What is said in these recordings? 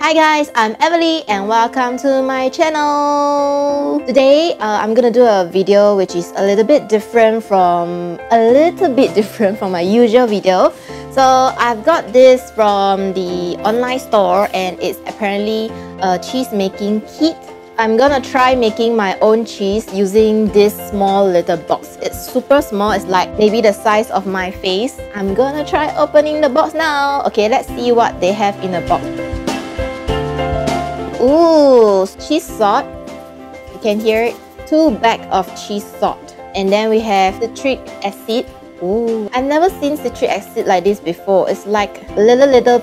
Hi guys, I'm Evalee and welcome to my channel. Today I'm gonna do a video which is a little bit different from my usual video. So I've got this from the online store and it's apparently a cheese making kit. I'm gonna try making my own cheese using this small little box. It's super small, it's like maybe the size of my face. I'm gonna try opening the box now. Okay, let's see what they have in the box. Ooh, cheese salt. You can hear it. 2 bags of cheese salt. And then we have citric acid. Ooh, I've never seen citric acid like this before. It's like little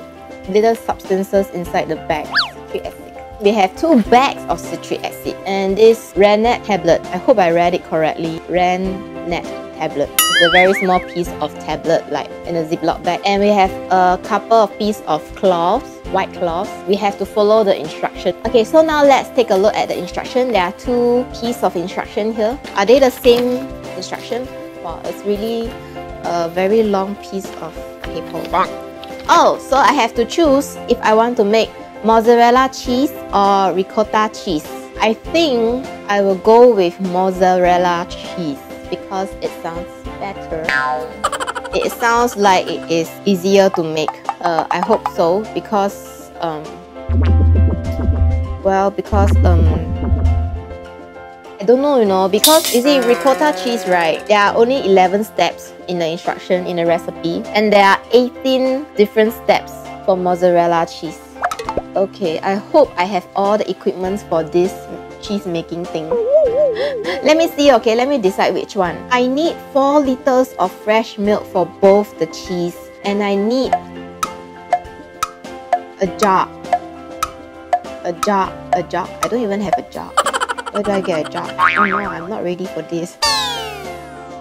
substances inside the bag. Citric acid. We have 2 bags of citric acid and this rennet tablet. I hope I read it correctly. Rennet tablet. It's a very small piece of tablet like in a Ziploc bag. And we have a couple of pieces of cloths, white cloths. We have to follow the instruction. Okay, so now let's take a look at the instruction. There are 2 pieces of instruction here. Are they the same instruction? Wow, it's really a very long piece of paper. Oh, so I have to choose if I want to make mozzarella cheese or ricotta cheese. I think I will go with mozzarella cheese because it sounds better. It sounds like it is easier to make. I hope so because I don't know, you know, because you see ricotta cheese, right? There are only 11 steps in the instruction in the recipe and there are 18 different steps for mozzarella cheese. Okay, I hope I have all the equipment for this cheese making thing. Let me see, okay, let me decide which one. I need 4 liters of fresh milk for both the cheese and I need a jar. I don't even have a jar. Where do I get a jar? Oh no, I'm not ready for this.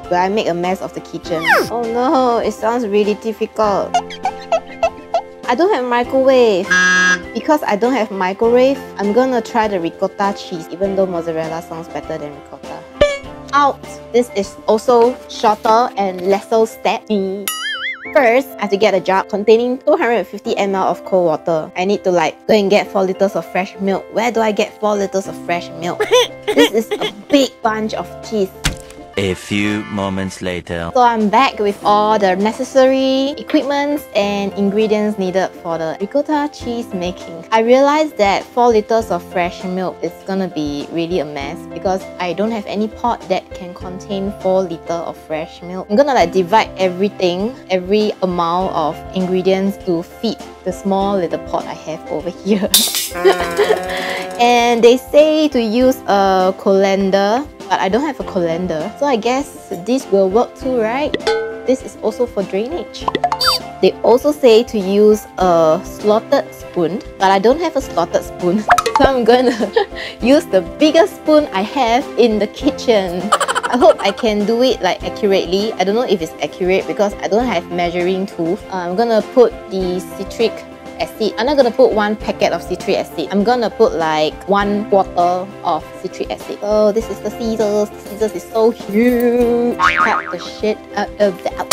Will I make a mess of the kitchen? Oh no, it sounds really difficult. I don't have microwave. Because I don't have microwave, I'm gonna try the ricotta cheese, even though mozzarella sounds better than ricotta. Out! This is also shorter and lesser step. First, I have to get a jar containing 250 ml of cold water. I need to go and get 4 liters of fresh milk. Where do I get 4 liters of fresh milk? This is a big bunch of cheese. A few moments later. So I'm back with all the necessary equipment and ingredients needed for the ricotta cheese making. I realized that 4 liters of fresh milk is gonna be really a mess because I don't have any pot that can contain 4 liters of fresh milk. I'm gonna divide everything, every amount of ingredients to feed the small little pot I have over here. And they say to use a colander, but I don't have a colander, so I guess this will work too, right? This is also for drainage. They also say to use a slotted spoon, but I don't have a slotted spoon. So I'm gonna use the biggest spoon I have in the kitchen. I hope I can do it accurately. I don't know if it's accurate because I don't have measuring tool. I'm gonna put the citric acid. I'm not gonna put 1 packet of citric acid. I'm gonna put 1/4 of citric acid. Oh, this is the scissors. The scissors is so huge. Cut the shit out of that.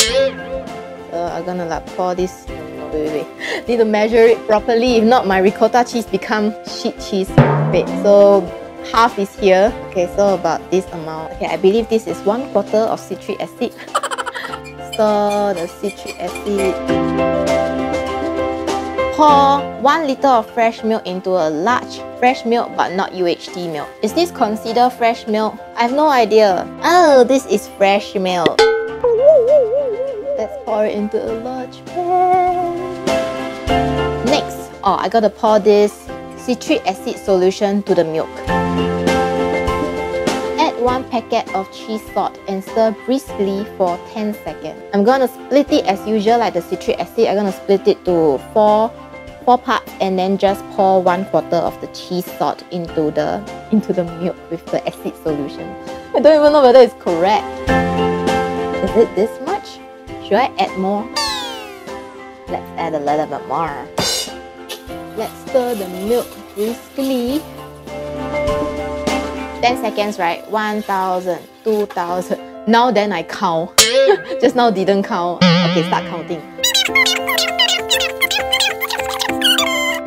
So I'm gonna pour this. Wait. Need to measure it properly. If not, my ricotta cheese become shit cheese. Wait, so half is here. Okay, so about this amount. Okay, I believe this is 1/4 of citric acid. So the citric acid. Pour 1 liter of fresh milk into a large fresh milk but not UHT milk. Is this considered fresh milk? I have no idea. Oh, this is fresh milk. Let's pour it into a large pan. Next, I gotta pour this citric acid solution to the milk. Add 1 packet of cheese salt and stir briskly for 10 seconds. I'm gonna split it as usual, like the citric acid. I'm gonna split it to 4 parts and then just pour 1/4 of the cheese salt into the milk with the acid solution. I don't even know whether it's correct. Is it this much? Should I add more? Let's add a little bit more. Let's stir the milk briskly. 10 seconds, right? 1,000, 2,000. Now then I count. Just now didn't count. Okay, start counting.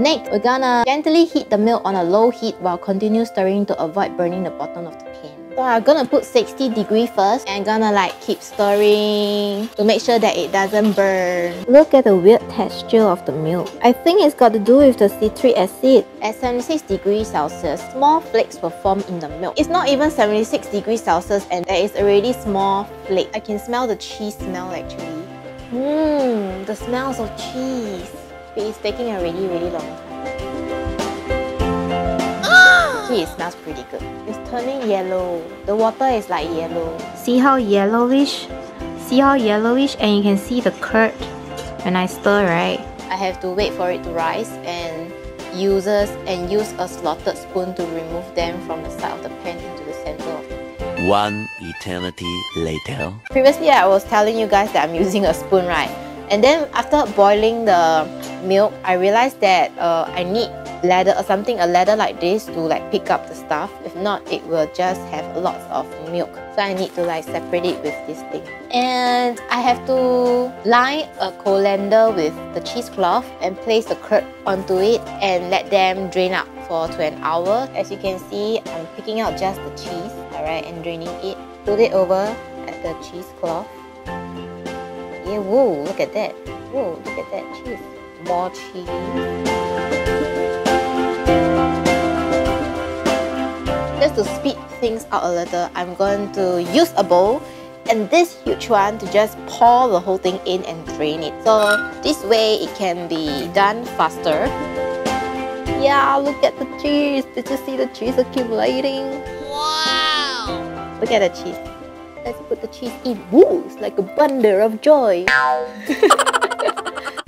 Next, we're gonna gently heat the milk on a low heat while continue stirring to avoid burning the bottom of the pan. So I'm gonna put 60 degrees first and gonna like keep stirring to make sure that it doesn't burn. Look at the weird texture of the milk. I think it's got to do with the citric acid. At 76 degrees Celsius, small flakes will form in the milk. It's not even 76 degrees Celsius and there is already small flake. I can smell the cheese smell actually. The smells of cheese. It's taking a really long time. It smells pretty good. It's turning yellow. The water is like yellow. See how yellowish? See how yellowish, and you can see the curd when I stir, right? I have to wait for it to rise and use a slotted spoon to remove them from the side of the pan into the center of the pan. One eternity later. Previously, I was telling you guys that I'm using a spoon, right? And then after boiling the milk, I realized that I need a ladder like this to like pick up the stuff. If not, it will just have lots of milk. So I need to like separate it with this thing. And I have to line a colander with the cheesecloth and place the curd onto it and let them drain out to an hour. As you can see, I'm picking out just the cheese, alright, and draining it. Put it over at the cheesecloth. Yeah, whoa, look at that. Whoa, look at that cheese. More cheese. Just to speed things out a little, I'm going to use a bowl and this huge one to just pour the whole thing in and drain it. So this way it can be done faster. Yeah, look at the cheese. Did you see the cheese accumulating? Wow! Look at the cheese. Let's put the cheese in. Woo! It's like a bundle of joy.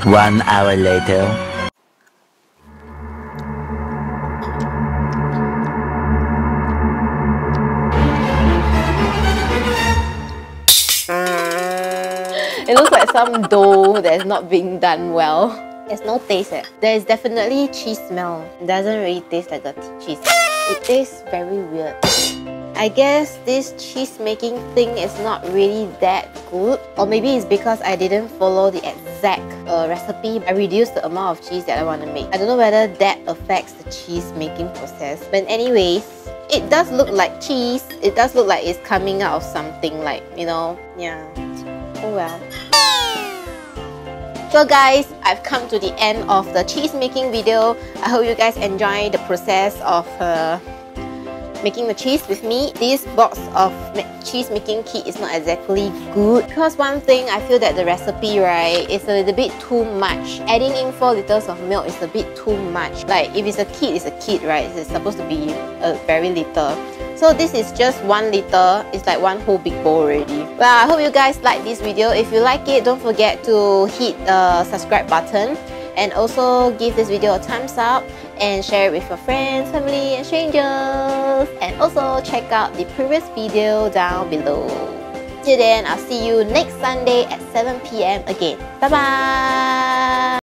1 hour later. It looks like some dough that's not being done well. There's no taste. There is definitely cheese smell. It doesn't really taste like the cheese. It tastes very weird. I guess this cheese making thing is not really that good, or maybe it's because I didn't follow the exact recipe. I reduced the amount of cheese that I want to make. I don't know whether that affects the cheese making process, but anyways, it does look like cheese. It does look like it's coming out of something, like, you know, yeah. Oh well. So guys, I've come to the end of the cheese making video. I hope you guys enjoy the process of making the cheese with me. This box of cheese making kit is not exactly good because one thing, I feel that the recipe, right, is a little bit too much. Adding in 4 liters of milk is a bit too much. Like if it's a kit, it's a kit, right? It's supposed to be a very little. So this is just 1 liter. It's like one whole big bowl already. Well, I hope you guys like this video. If you like it, don't forget to hit the subscribe button and also give this video a thumbs up and share it with your friends, family and strangers, and also check out the previous video down below. Till then, I'll see you next Sunday at 7 PM again. Bye bye!